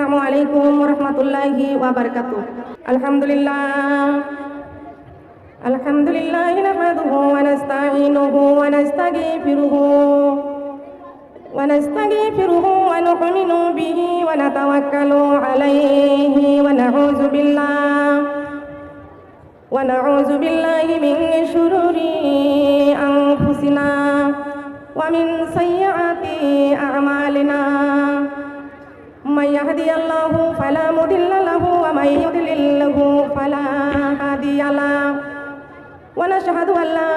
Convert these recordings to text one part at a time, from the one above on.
আসসালামু আলাইকুম ওয়া রাহমাতুল্লাহি ওয়া বারাকাতুহু। আলহামদুলিল্লাহ নাহমাদুহু ওয়া নাস্তাঈনুহু ওয়া নাস্তাগফিরুহু ওয়া নু'মিনু বিহি ওয়া নাতাওয়াক্কালু আলাইহি ওয়া নাউযু বিল্লাহি মিন শুরুরি আনফুসিনা ওয়া মিন সাইয়্যাতি আ'মালিনা। من يهدي الله فلا مضل له ومن يضلل له فلا هادي له ونشهد أن لا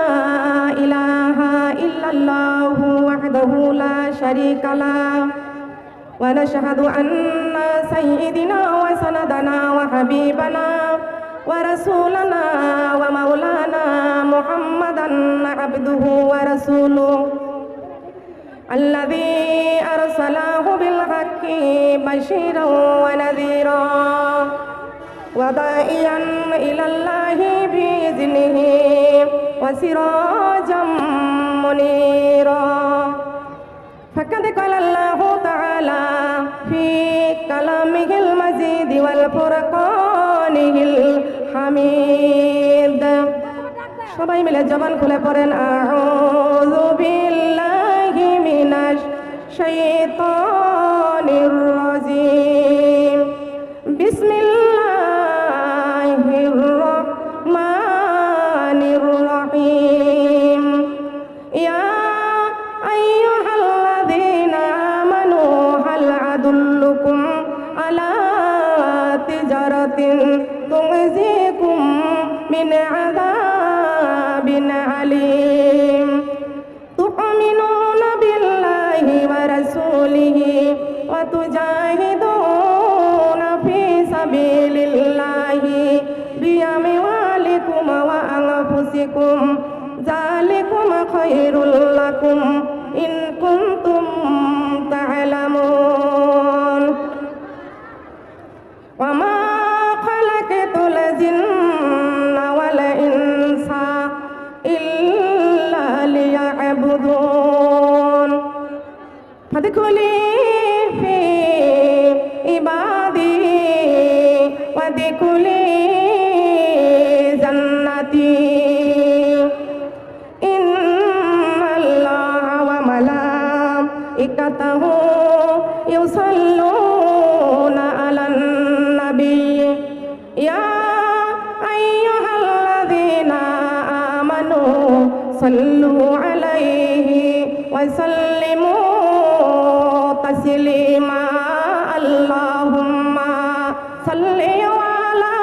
إله إلا الله وحده لا شريك له ونشهد أن سيدنا وسندنا وحبيبنا ورسولنا ومولانا محمدا عبده ورسوله الذي أرسله بالحق بشيرا ونذيرا وداعيا إلى الله بإذنه وسراجا منيرا. فقد قال الله تعالى في كلامه المجيد والفرقانه الحميد. সবাই মিলে জবান খুলে পড়েন আউযু বিল্লাহি মিনাশ শাইতানির রাজিম। বিসমিল্লাহির রহমানির রহিম। ইয়া আইয়ুহাল্লাযীনা আমানু হাল আদুল্লুকুম আলা তিজারাতিন তুনজিকুম মিন আযাবিন আলীম তু'মিনুনা বিল্লাহি ওয়া রাসূলিহি ওয়া তুজাহিদুনা ফি সাবিলিল্লাহি বিআমওয়ালিকুম ওয়া আনফুসিকুম যালিকুম খায়রুল লাকুম ইন কুনতুম তা'লামুন। ওয়া মা খালাকাতুল জিন্না ওয়াল ইনসা ইল্লা লিয়া'বুদুন। ফাদখুলি ফি ইবাদি ওয়াদখুলি জান্নাতি। ইন্নাল্লাহা ওয়া মালাইকাতাহু ইউসাল্লুনা আলান নবী ইয়া আইয়ুহাল্লাযীনা আমানু সাল্লু আলাইহি ওয়া সাল্লিমু তাসলিমা। আল্লাহুম্মা সাল্লি আলা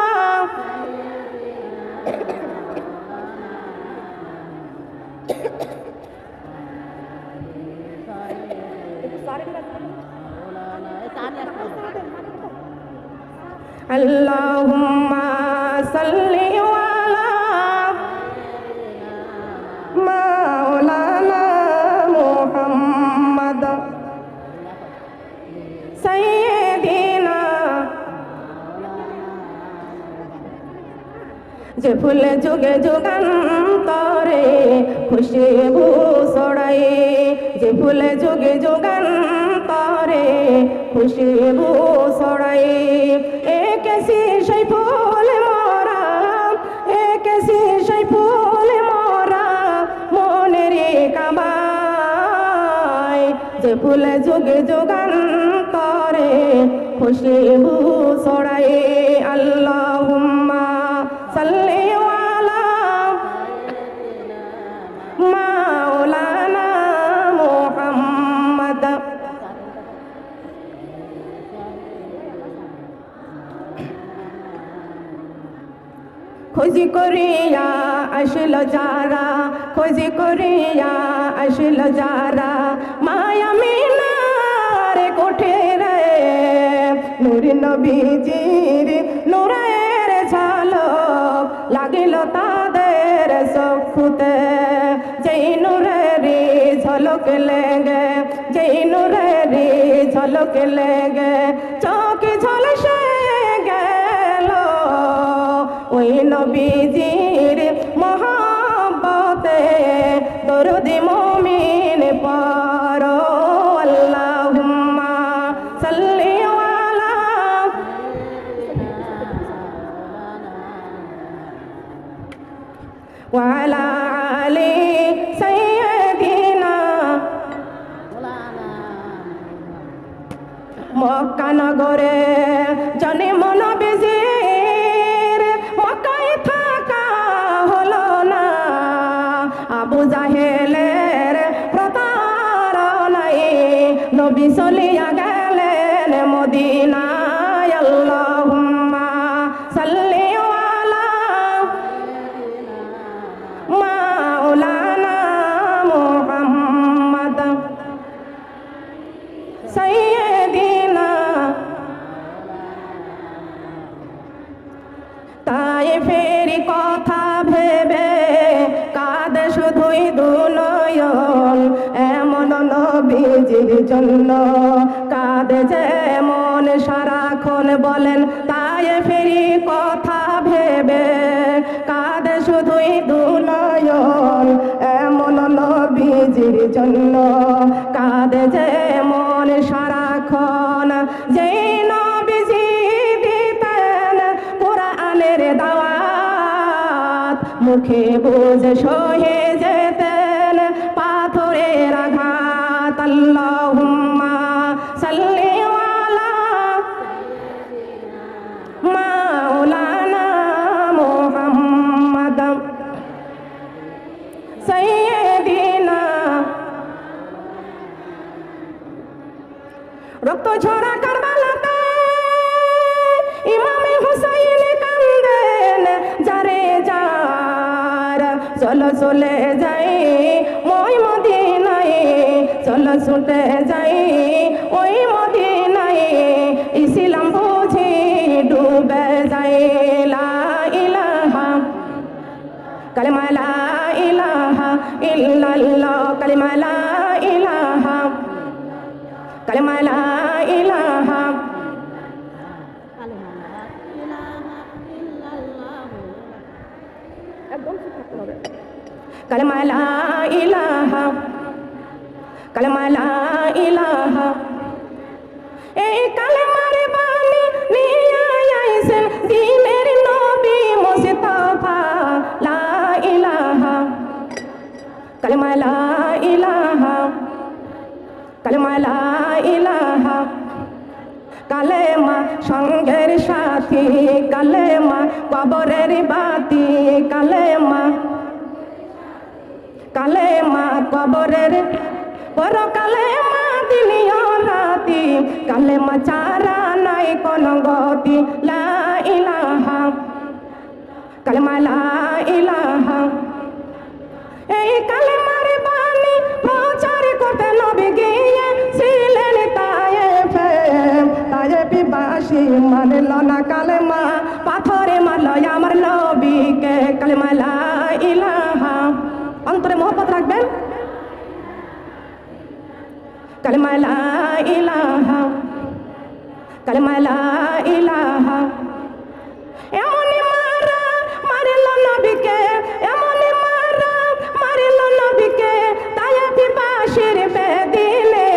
Allahumma salli ala maulana Muhammad sayyidina। যে ফুলে যুগে যুগান্তরে খুশবু ছড়ায়, যে ফুলে যুগে যুগান্তরে খুশবু ছড়ায়। একেসি সেই ফুল মোরা, একেসি সেই ফুল মোরা মনের কাবায়। যে ফুলে যুগে যুগান্তরে খুশবু ছড়ায়। আল্লাহুম্মা সাল্লি আলা মাওলানা মুহাম্মদ। খোঁজি করিয়া আসল যারা, খোঁজি করিয়া আসল যারা মায়া মিনার কোঠে রে। নূর নবীজির নূরের ঝলক লাগিল তাদের চক্ষুতে। যেই নূরের ঝলক লেগে, যেই নূরের ঝলক লেগে চোখে ঝলসে গেল ওই নবীজির মহব্বতে। দরুদ মুমিন পড়ো। আল্লাহুম্মা সাল্লি আলা وعلى علي سيدنا মক্কা নগরে জন্ম নবীজির মক্কায় থাকা হলো না আবু জাহেলের প্রতারণায় নবী চলিয়া গেলেন মদিনায় আল্লাহুম্মা সাল্লি আলা মাওলানা মুহাম্মদ সাইয়্যিদিনা তায়েফের কথা ভেবে কাঁদে শুধুই দুনয়ন এমন নবীজির জন্য কাঁদে যেমন সারাক্ষণ বলেন তায়েফের কথা ভেবে কাঁদে শুধুই দুনয়ন এমন নবীজির জন্য কাঁদে যেমন সারাক্ষণ যেই নবীজি দিতেন কোরআনের দাওয়াত মুখে বুঝে সহে যেতেন পাথরের আঘাত আল্লাহুম্মা সাল্লি আলা মাওলানা মুহাম্মদ সাইয়্যিদিনা রক্ত ঝরা কারবালাতে ইমামে হুসাইন কান্দেন যারে যার চলো চলে যাই ওই মদিনায় চলো ছুটে যাই ওই মদিনায় ইসলাম বুঝি ডুবে যায় লা ইলাহা কালিমা লা ইলাহা ইল্লাল্লাহ কালিমা লা ইলাহা কালিমা লা ইলাহা একদম ঠিক থাকতে হবে কালিমা লা ইলাহা কালিমা লা ইলাহা এই কালিমার বাণী নিয়ে আইছেন দিনের নবী মুস্তাফা লা ইলাহা কালিমা লা ইলাহা কালিমা লা ইলাহা কালেমা সঙ্গের সাথী কালেমা কবরের বাতি কালেমা কালেমা কবরের পর কালেমা দিনিও রাতি কালেমা ছাড়া নাই কোন গতি লা ইলাহা কালেমা লা ইলাহা এই কালেমার বাণী প্রচার করতে নবী গিয়েছিলেন তায়েফে তায়েফবাসী মানল না কালেমা পাথরে মারল আমার নবীকে কালেমা লা ইলাহা অন্তরে মোহব্বত রাখবেন কালেমা লা ইলাহা কালেমা লা ইলাহা এমনই মারা মারল নবীকে এমনই মারা মারল নবীকে তায়েফবাসীর বেদিনে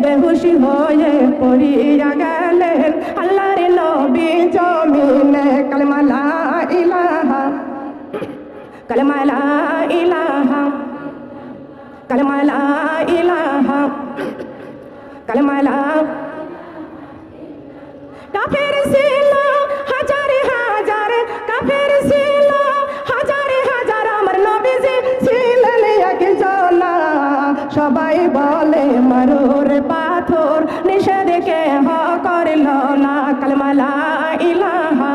বেহুশি হয়ে পড়িয়া গেলেন আল্লাহর নবী জমিনে কালেমা লা ইলাহা কালেমা লা ইলাহা কালেমা লা ইলাহা কালেমা লা কাফের ছিল হাজার হাজার কাফের ছিল হাজার হাজার আমার নবীজি ছিলেন একজন সবাই বলে মারুর পাথর নিষেধ কেহ করল না কালেমা লা ইলাহা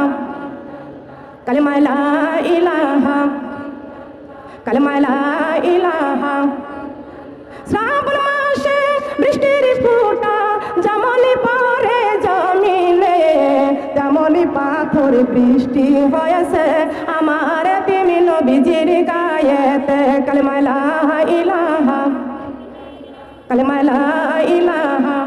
কালেমা লা ইলাহা কালেমা লা ইলাহা শ্রাবণ মাসে বৃষ্টির ফোঁটা যেমনই পড়ে জমিনে তেমনই পাথর বৃষ্টি হয়েছে আমার তিমি নবীজির গায়েতে কালেমা লা ইলাহা কালেমা লা ইলাহা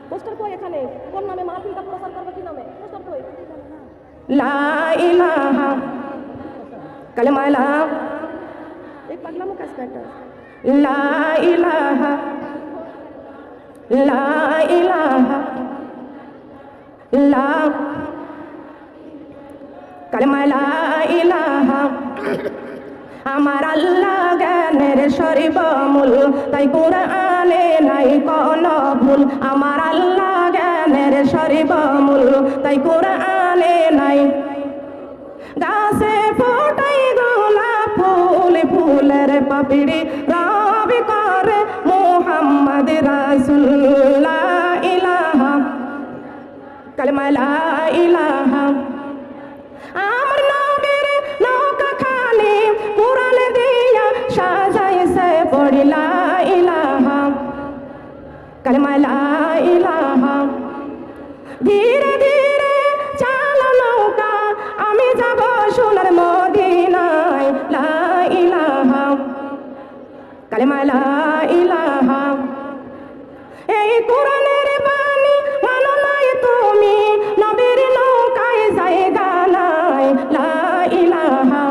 পোস্টার কই এখানে কোন নামে মাহফিলটা প্রচার করবে কি নামে পোস্টার কই লা ইলাহা কালেমা লা एक पगला में कैसे बैठा ला इलाहा ला इलाहा ला কালেমা লা ইলাহা। আমার আল্লাহ জ্ঞানের সর্বমূল, তাই কোরআনে নাই কোনো ভুল। আমার আল্লাহ জ্ঞানের সর্বমূল, তাই কোরআনে নাই। গাছে ফোটাই গোলাপ ফুল, ফুলের পাপড়ি রবি করে মুহাম্মদ রাসূল। লা ইলাহা, কালেমা লা ইলাহা। আমার নবীর নৌকা খানি কোরআন দিয়া সাজাইছে পড়ি লা ইলাহা, কালেমা লা ইলাহা। ধীরে ধীরে চালা নৌকা, আমি যাব সোনার মদিনায়। লা ইলাহা, কালেমা লা ইলাহা। এই কোরআনের বাণী মানো নাই তুমি, নবীর নৌকায় জায়গা নাই। লা ইলাহা,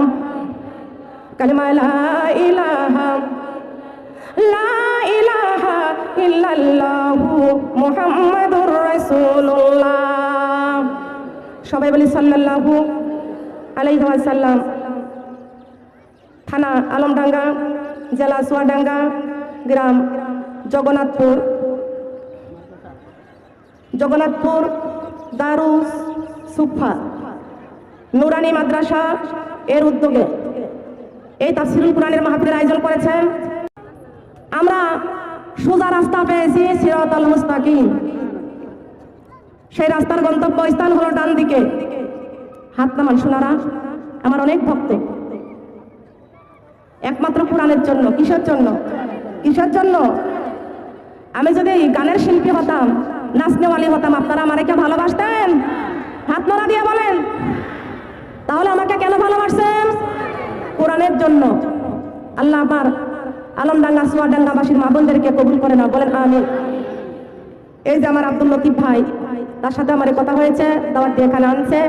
কালেমা লা ইলাহা। লা ইলাহা ইল্লাল্লাহু মুহাম্মাদুর রাসূলুল্লাহ। সবাই বলি সাল্লাল্লাহু আলাইহি ওয়াসাল্লাম। থানা আলমডাঙ্গা, জেলা চুয়াডাঙ্গা, গ্রাম জগন্নাথপুর। জগন্নাথপুর দারুস সুফা নুরানি মাদ্রাসা এর উদ্যোগে এই তাফসীরুল কুরআনের মাহফিলের আয়োজন করেছেন। আমরা সোজা রাস্তা পেয়েছি, সিরাতাল মুস্তাকিম। সেই রাস্তার গন্তব্য স্থান হলো ডান দিকে। হাত নামান সোনারা, আমার অনেক ভক্ত, একমাত্র কোরআনের জন্য। কিসের জন্য? কিসের জন্য? আমি যদি গানের শিল্পী হতাম, নাচনেওয়ালি হতাম, আপনারা আমারে কে ভালোবাসতেন? হাত নাড়া দিয়ে বলেন। তাহলে আমাকে কেন ভালোবাসছেন? কোরআনের জন্য। আল্লাহ আমার আলমডাঙ্গা চুয়াডাঙ্গাবাসীর মা বোনদেরকে কবুল করে না, বলেন আমিন। এই যে আমার আব্দুল লতিফ ভাই, তার সাথে আমার কথা হয়েছে, দাওয়াত দিয়ে এখানে আনছে।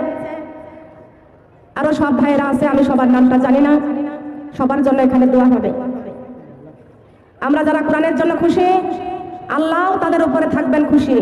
আরো সব ভাইয়েরা আছে, আমি সবার নামটা জানি না। সবার জন্য এখানে দোয়া হবে। আমরা যারা কোরআনের জন্য খুশি, আল্লাহও তাদের উপরে থাকবেন খুশি।